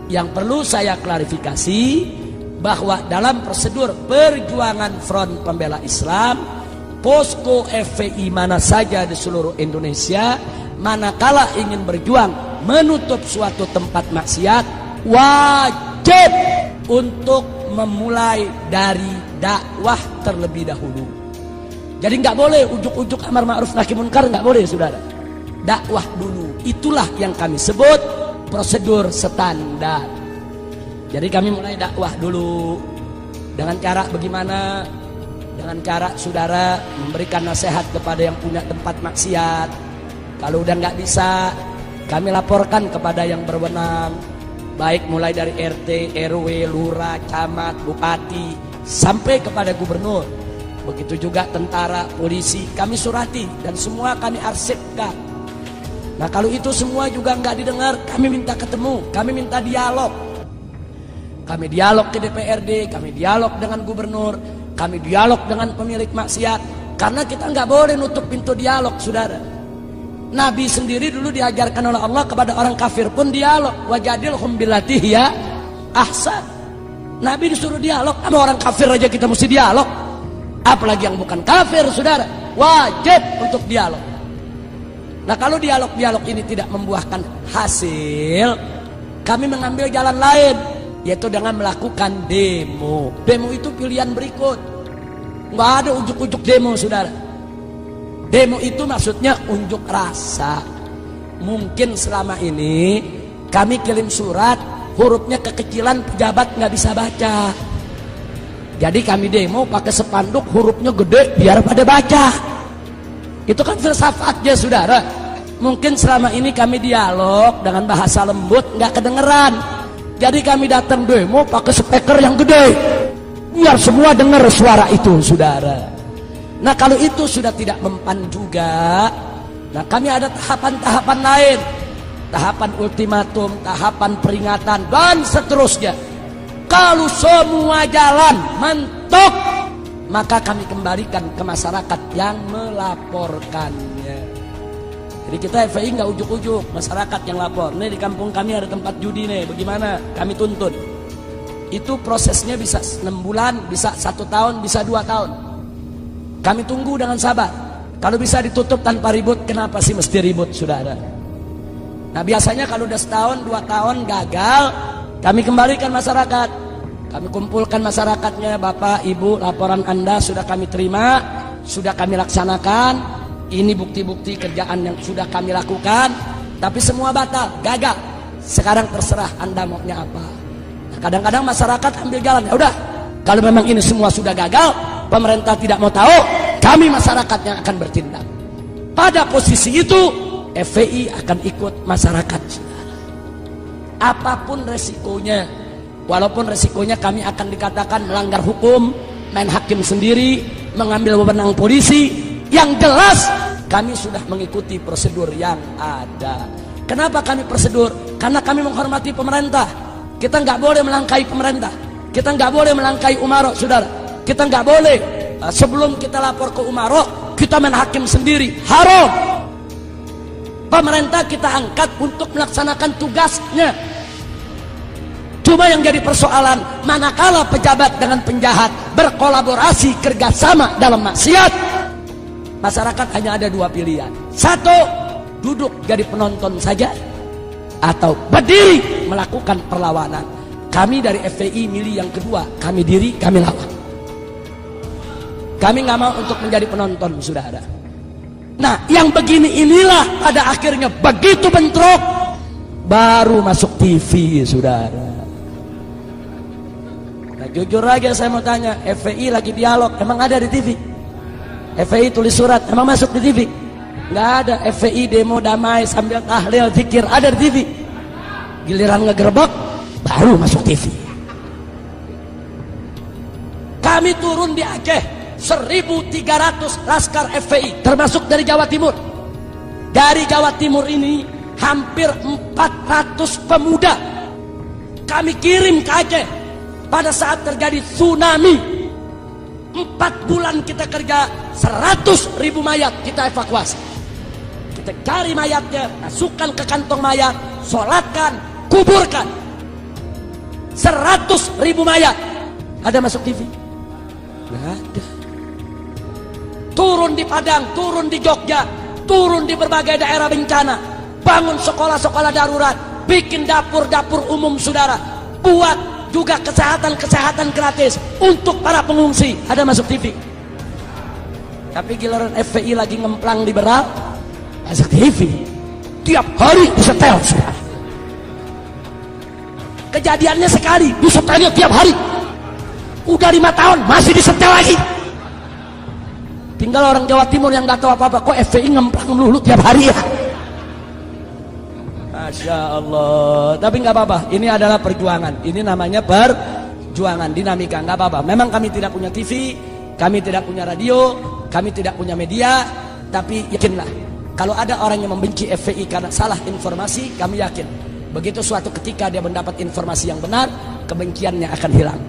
Yang perlu saya klarifikasi bahwa dalam prosedur perjuangan Front Pembela Islam, posko FPI mana saja di seluruh Indonesia, manakala ingin berjuang menutup suatu tempat maksiat, wajib untuk memulai dari dakwah terlebih dahulu. Jadi nggak boleh ujuk-ujuk amar ma'ruf nahi munkar, nggak boleh saudara. Dakwah dulu, itulah yang kami sebut prosedur standar. Jadi kami mulai dakwah dulu dengan cara bagaimana? Dengan cara saudara memberikan nasihat kepada yang punya tempat maksiat. Kalau udah nggak bisa, kami laporkan kepada yang berwenang, baik mulai dari RT, RW, lurah, camat, bupati, sampai kepada gubernur. Begitu juga tentara, polisi, kami surati dan semua kami arsipkan. Nah kalau itu semua juga nggak didengar, kami minta ketemu, kami minta dialog. Kami dialog ke DPRD, kami dialog dengan gubernur, kami dialog dengan pemilik maksiat. Karena kita nggak boleh nutup pintu dialog, saudara. Nabi sendiri dulu diajarkan oleh Allah kepada orang kafir pun dialog. Wajadilhum billati hiya ahsan. Nabi disuruh dialog, sama orang kafir aja kita mesti dialog. Apalagi yang bukan kafir, saudara. Wajib untuk dialog. Nah kalau dialog-dialog ini tidak membuahkan hasil, kami mengambil jalan lain, yaitu dengan melakukan demo. Demo itu pilihan berikut. Nggak ada ujuk-ujuk demo, saudara. Demo itu maksudnya unjuk rasa. Mungkin selama ini kami kirim surat, hurufnya kekecilan, pejabat nggak bisa baca. Jadi kami demo pakai spanduk, hurufnya gede biar pada baca. Itu kan filsafatnya, saudara. Mungkin selama ini kami dialog dengan bahasa lembut, nggak kedengeran. Jadi kami datang demo pakai speaker yang gede, biar semua dengar suara itu, saudara. Nah kalau itu sudah tidak mempan juga, nah kami ada tahapan-tahapan lain, tahapan ultimatum, tahapan peringatan, dan seterusnya. Kalau semua jalan mentok, maka kami kembalikan ke masyarakat yang melaporkannya. Jadi kita FPI nggak ujuk-ujuk, masyarakat yang lapor. Nih di kampung kami ada tempat judi nih, bagaimana? Kami tuntut. Itu prosesnya bisa 6 bulan, bisa 1 tahun, bisa 2 tahun. Kami tunggu dengan sabar. Kalau bisa ditutup tanpa ribut, kenapa sih mesti ribut, saudara? Nah biasanya kalau udah 1 tahun, 2 tahun gagal, kami kembalikan masyarakat. Kami kumpulkan masyarakatnya, Bapak, Ibu, laporan Anda sudah kami terima, sudah kami laksanakan. Ini bukti-bukti kerjaan yang sudah kami lakukan, tapi semua batal, gagal. Sekarang terserah Anda maunya apa. Nah, kadang-kadang masyarakat ambil jalan, ya udah, kalau memang ini semua sudah gagal, pemerintah tidak mau tahu, kami masyarakat yang akan bertindak. Pada posisi itu, FPI akan ikut masyarakat. Apapun resikonya, walaupun resikonya kami akan dikatakan melanggar hukum, main hakim sendiri, mengambil wewenang polisi, yang jelas kami sudah mengikuti prosedur yang ada. Kenapa kami prosedur? Karena kami menghormati pemerintah. Kita nggak boleh melangkahi pemerintah. Kita nggak boleh melangkahi umarok, saudara. Kita nggak boleh sebelum kita lapor ke umarok, kita main hakim sendiri. Haram. Pemerintah kita angkat untuk melaksanakan tugasnya. Cuma yang jadi persoalan, manakala pejabat dengan penjahat berkolaborasi kerjasama dalam maksiat, masyarakat hanya ada 2 pilihan. 1, duduk jadi penonton saja, atau berdiri melakukan perlawanan. Kami dari FPI milih yang kedua, kami diri, kami lawan. Kami nggak mau untuk menjadi penonton, saudara. Nah yang begini inilah pada akhirnya begitu bentrok, baru masuk TV, saudara. Nah, jujur aja saya mau tanya, FPI lagi dialog, emang ada di TV? FPI tulis surat, emang masuk di TV? Nggak ada. FPI demo damai sambil tahlil zikir, ada di TV? Giliran ngegerbek, baru masuk TV. Kami turun di Aceh, 1.300 laskar FPI, termasuk dari Jawa Timur. Dari Jawa Timur ini hampir 400 pemuda kami kirim ke Aceh pada saat terjadi tsunami. 4 bulan kita kerja, 100.000 mayat kita evakuasi. Kita cari mayatnya, masukkan ke kantong mayat, sholatkan, kuburkan. 100.000 mayat. Ada masuk TV? Nggak ada. Turun di Padang, turun di Jogja, turun di berbagai daerah bencana, bangun sekolah-sekolah darurat, bikin dapur-dapur umum saudara, buat juga kesehatan gratis untuk para pengungsi. Ada masuk TV? Tapi giliran FPI lagi ngemplang liberal, masuk TV. Tiap hari disetel saudara. Kejadiannya sekali, disetelnya tiap hari. Udah 5 tahun masih disetel lagi. Tinggal orang Jawa Timur yang gak tahu apa-apa, kok FPI ngemplang melulu tiap hari ya. Masya Allah. Tapi gak apa-apa, ini adalah perjuangan. Ini namanya perjuangan, dinamika, gak apa-apa. Memang kami tidak punya TV, kami tidak punya radio, kami tidak punya media. Tapi yakinlah, kalau ada orang yang membenci FPI karena salah informasi, kami yakin begitu suatu ketika dia mendapat informasi yang benar, kebenciannya akan hilang.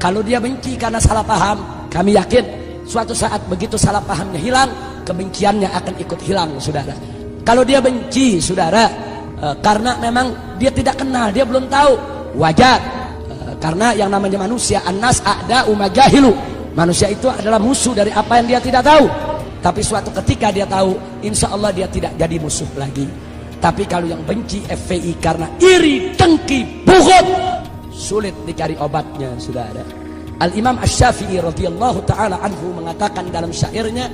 Kalau dia benci karena salah paham, kami yakin suatu saat begitu salah pahamnya hilang, kebenciannya akan ikut hilang, saudara. Kalau dia benci, saudara, karena memang dia tidak kenal, dia belum tahu, wajar. Karena yang namanya manusia, annas a'da'u ma jahilu. Manusia itu adalah musuh dari apa yang dia tidak tahu. Tapi suatu ketika dia tahu, insya Allah dia tidak jadi musuh lagi. Tapi kalau yang benci FPI karena iri, dengki, bughd, sulit dicari obatnya, saudara. Al-Imam Asy-Syafi'i radhiyallahu ta'ala anhu mengatakan dalam syairnya,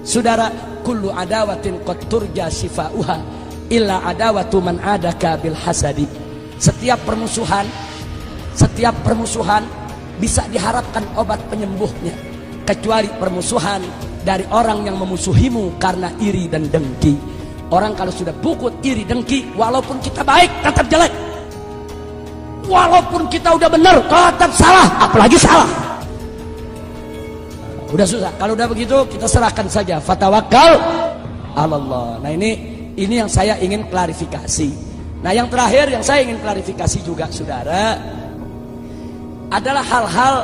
saudara, kullu adawatin qad turja shifa'uha illa adawatu man adaka bil hasadi. Setiap permusuhan bisa diharapkan obat penyembuhnya, kecuali permusuhan dari orang yang memusuhimu karena iri dan dengki. Orang kalau sudah bukut, iri, dengki, walaupun kita baik tetap jelek, walaupun kita udah benar tetap salah, apalagi salah. Udah susah. Kalau udah begitu kita serahkan saja, fatawakkal Allah. Nah ini yang saya ingin klarifikasi. Nah yang terakhir yang saya ingin klarifikasi juga, saudara, adalah hal-hal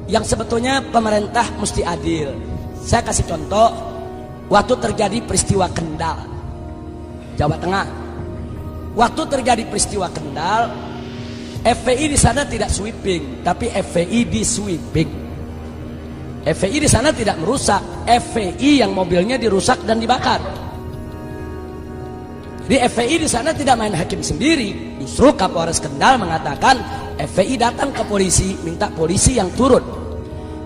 yang sebetulnya pemerintah mesti adil. Saya kasih contoh, waktu terjadi peristiwa Kendal, Jawa Tengah. Waktu terjadi peristiwa Kendal, FPI di sana tidak sweeping, tapi FPI di sweeping. FPI di sana tidak merusak, FPI yang mobilnya dirusak dan dibakar. Jadi FPI di sana tidak main hakim sendiri. Justru Kapolres Kendal mengatakan FPI datang ke polisi, minta polisi yang turun.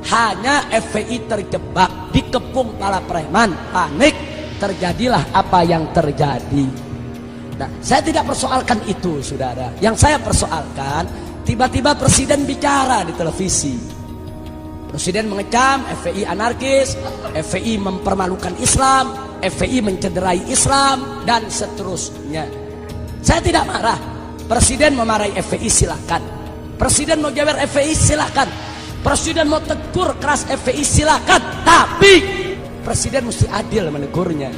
Hanya FPI terjebak, dikepung para preman, panik, terjadilah apa yang terjadi. Nah, saya tidak persoalkan itu, saudara. Yang saya persoalkan, tiba-tiba presiden bicara di televisi. Presiden mengecam FPI anarkis, FPI mempermalukan Islam, FPI mencederai Islam, dan seterusnya. Saya tidak marah. Presiden memarahi FPI silakan. Presiden mau jaber FPI silakan. Presiden mau tegur keras FPI silakan. Tapi presiden mesti adil menegurnya.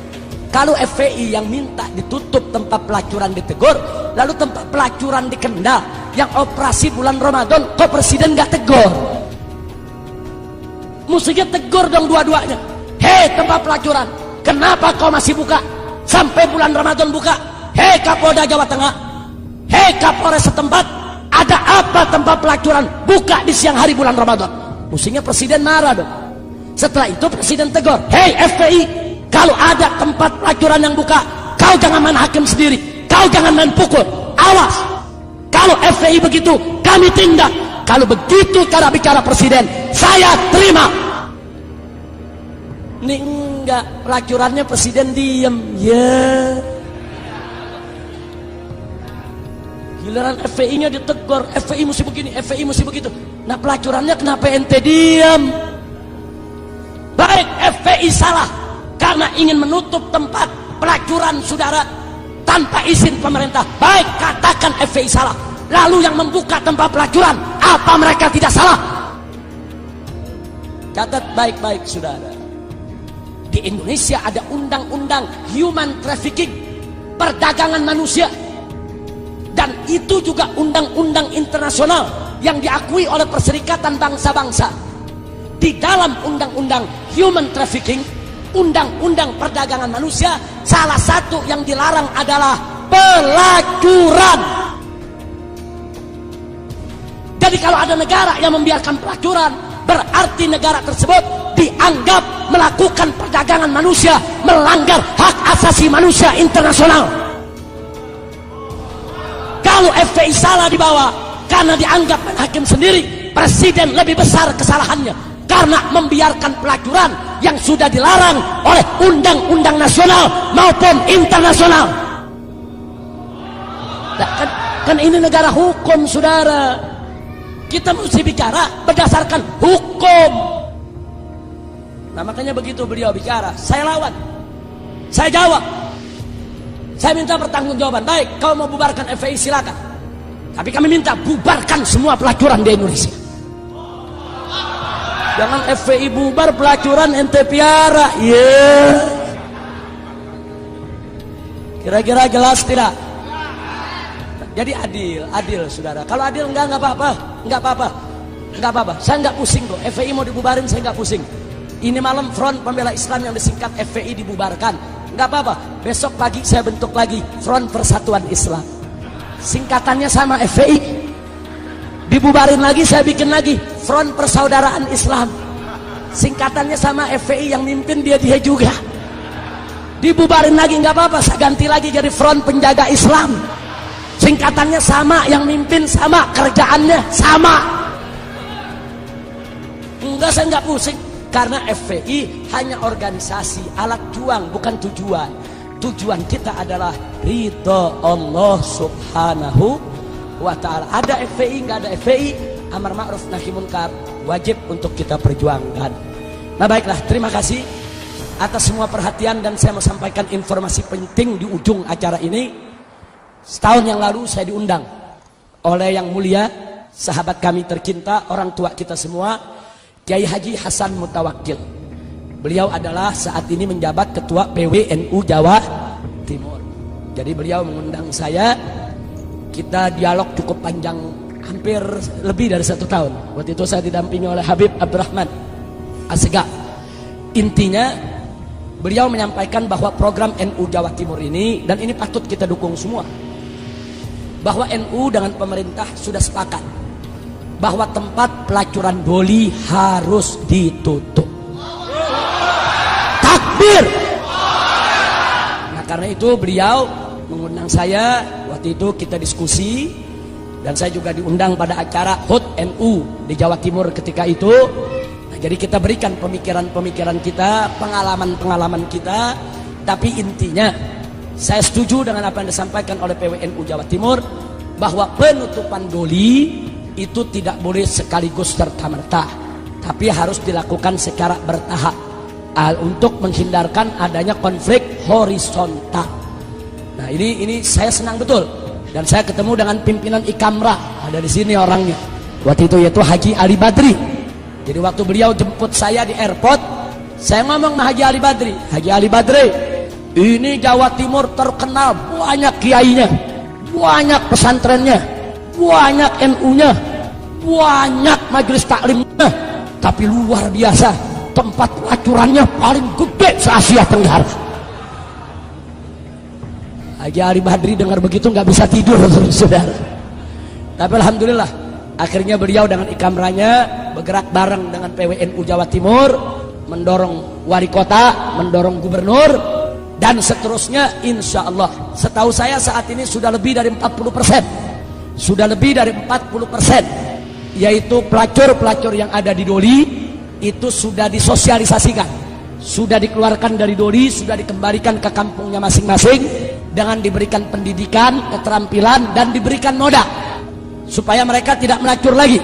Kalau FPI yang minta ditutup tempat pelacuran ditegur, lalu tempat pelacuran di Kendal yang operasi bulan Ramadan, kok presiden gak tegur? Mestinya tegur dong dua-duanya. Hei tempat pelacuran, kenapa kau masih buka sampai bulan Ramadan buka? Hei Kapolda Jawa Tengah, hei Kapolres setempat, ada apa tempat pelacuran buka di siang hari bulan Ramadan? Mestinya presiden marah dong. Setelah itu presiden tegur, hei FPI, kalau ada tempat pelacuran yang buka, kau jangan main hakim sendiri, kau jangan main pukul, awas. Kalau FPI begitu, kami tindak. Kalau begitu cara bicara presiden, saya terima. Ini enggak, pelacurannya presiden diem, ya. Giliran FPI-nya ditegur, FPI mesti begini, FPI mesti begitu. Nah pelacurannya kenapa ente diem? Baik FPI salah karena ingin menutup tempat pelacuran saudara tanpa izin pemerintah. Baik, katakan FPI salah. Lalu yang membuka tempat pelacuran, apa mereka tidak salah? Catat baik-baik saudara. Di Indonesia ada undang-undang human trafficking, perdagangan manusia. Dan itu juga undang-undang internasional yang diakui oleh Perserikatan Bangsa-Bangsa. Di dalam undang-undang human trafficking, undang-undang perdagangan manusia, salah satu yang dilarang adalah pelacuran. Jadi kalau ada negara yang membiarkan pelacuran, berarti negara tersebut dianggap melakukan perdagangan manusia, melanggar hak asasi manusia internasional. Kalau FPI salah dibawa karena dianggap hakim sendiri, presiden lebih besar kesalahannya karena membiarkan pelacuran yang sudah dilarang oleh undang-undang nasional maupun internasional. Nah, kan ini negara hukum, saudara. Kita mesti bicara berdasarkan hukum. Nah, makanya begitu beliau bicara, saya lawan, saya jawab, saya minta pertanggungjawaban. Baik, kau mau bubarkan FPI silakan, tapi kami minta bubarkan semua pelacuran di Indonesia. Jangan FPI bubar, pelacuran ente piara. Yeah. Kira-kira jelas tidak? Jadi adil saudara. Kalau adil enggak apa-apa. Saya enggak pusing kok. FPI mau dibubarin saya enggak pusing. Ini malam Front Pembela Islam yang disingkat FPI dibubarkan, enggak apa-apa. Besok pagi saya bentuk lagi Front Persatuan Islam. Singkatannya sama FPI. Dibubarin lagi saya bikin lagi Front Persaudaraan Islam. Singkatannya sama FPI, yang mimpin dia juga. Dibubarin lagi enggak apa-apa, saya ganti lagi jadi Front Penjaga Islam. Singkatannya sama, yang mimpin sama, kerjaannya sama. Enggak, saya enggak pusing. Karena FPI hanya organisasi, alat juang, bukan tujuan. Tujuan kita adalah ridho Allah subhanahu wa ta'ala. Ada FPI, enggak ada FPI, amar ma'ruf nahi munkar wajib untuk kita perjuangkan. Nah baiklah, terima kasih atas semua perhatian, dan saya mau sampaikan informasi penting di ujung acara ini. Setahun yang lalu saya diundang oleh yang mulia sahabat kami tercinta, orang tua kita semua, Kiai Haji Hasan Mutawakkil. Beliau adalah saat ini menjabat ketua PWNU Jawa Timur. Jadi beliau mengundang saya, kita dialog cukup panjang, hampir lebih dari 1 tahun. Waktu itu saya didampingi oleh Habib Abdurrahman Assegaf. Intinya beliau menyampaikan bahwa program NU Jawa Timur ini, dan ini patut kita dukung semua, bahwa NU dengan pemerintah sudah sepakat bahwa tempat pelacuran doli harus ditutup. Takbir. Nah karena itu beliau mengundang saya. Waktu itu kita diskusi, dan saya juga diundang pada acara HUT NU di Jawa Timur ketika itu. Nah, jadi kita berikan pemikiran-pemikiran kita, pengalaman-pengalaman kita. Tapi intinya saya setuju dengan apa yang disampaikan oleh PWNU Jawa Timur, bahwa penutupan doli itu tidak boleh sekaligus serta-merta, tapi harus dilakukan secara bertahap untuk menghindarkan adanya konflik horizontal. Nah ini saya senang betul, dan saya ketemu dengan pimpinan Ikamra, ada di sini orangnya waktu itu, yaitu Haji Ali Badri. Jadi waktu beliau jemput saya di airport, saya ngomong sama Haji Ali Badri, Haji Ali Badri, ini Jawa Timur terkenal banyak kiainya, banyak pesantrennya, banyak NU-nya, banyak majelis taklimnya, tapi luar biasa tempat pelacurannya paling gede se-Asia Tenggara. Haji Ali Badri dengar begitu nggak bisa tidur, saudara. Tapi alhamdulillah akhirnya beliau dengan Ikamranya bergerak bareng dengan PWNU Jawa Timur, mendorong wali kota, mendorong gubernur, dan seterusnya. Insya Allah, setahu saya saat ini sudah lebih dari 40%, sudah lebih dari 40%, yaitu pelacur-pelacur yang ada di doli itu sudah disosialisasikan, sudah dikeluarkan dari doli, sudah dikembalikan ke kampungnya masing-masing dengan diberikan pendidikan, keterampilan, dan diberikan modal supaya mereka tidak melacur lagi.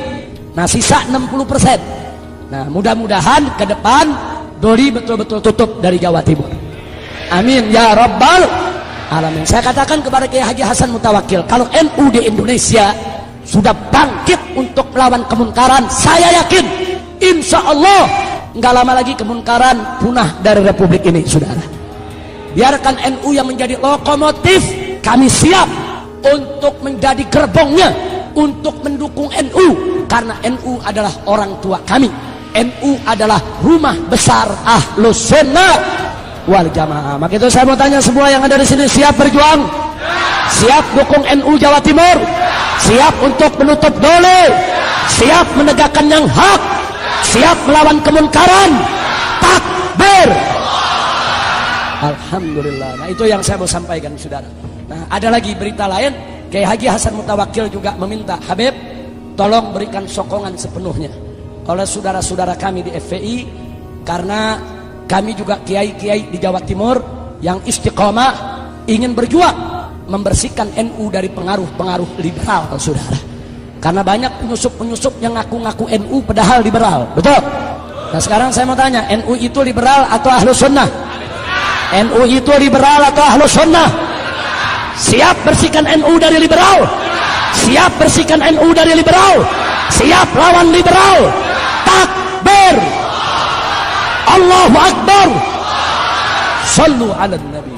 Nah sisa 60%. Nah mudah-mudahan ke depan doli betul-betul tutup dari Jawa Timur. Amin ya rabbal alamin. Saya katakan kepada Kiai Haji Hasan Mutawakkil, kalau NU di Indonesia sudah bangkit untuk melawan kemunkaran, saya yakin insya Allah nggak lama lagi kemunkaran punah dari Republik ini, saudara. Biarkan NU yang menjadi lokomotif, kami siap untuk menjadi gerbongnya, untuk mendukung NU, karena NU adalah orang tua kami. NU adalah rumah besar Ahlus Sunnah wal Jamaah. Maka itu saya mau tanya semua yang ada di sini, siap berjuang? Siap dukung NU Jawa Timur? Siap untuk menutup dolim? Siap menegakkan yang hak? Siap melawan kemunkaran? Takbir! Alhamdulillah. Nah, itu yang saya mau sampaikan, saudara. Nah, ada lagi berita lain. Kiai Haji Hasan Mutawakkil juga meminta, Habib, tolong berikan sokongan sepenuhnya oleh saudara-saudara kami di FPI, karena kami juga kiai-kiai di Jawa Timur yang istiqomah ingin berjuang membersihkan NU dari pengaruh-pengaruh liberal, saudara. Karena banyak penyusup-penyusup yang ngaku-ngaku NU padahal liberal, betul? Nah, sekarang saya mau tanya, NU itu liberal atau Ahlus Sunnah? NU itu liberal atau Ahlus Sunnah? Siap bersihkan NU dari liberal? Siap bersihkan NU dari liberal? Siap lawan liberal? Takbir! Allahu Akbar! Sallu ala Nabi.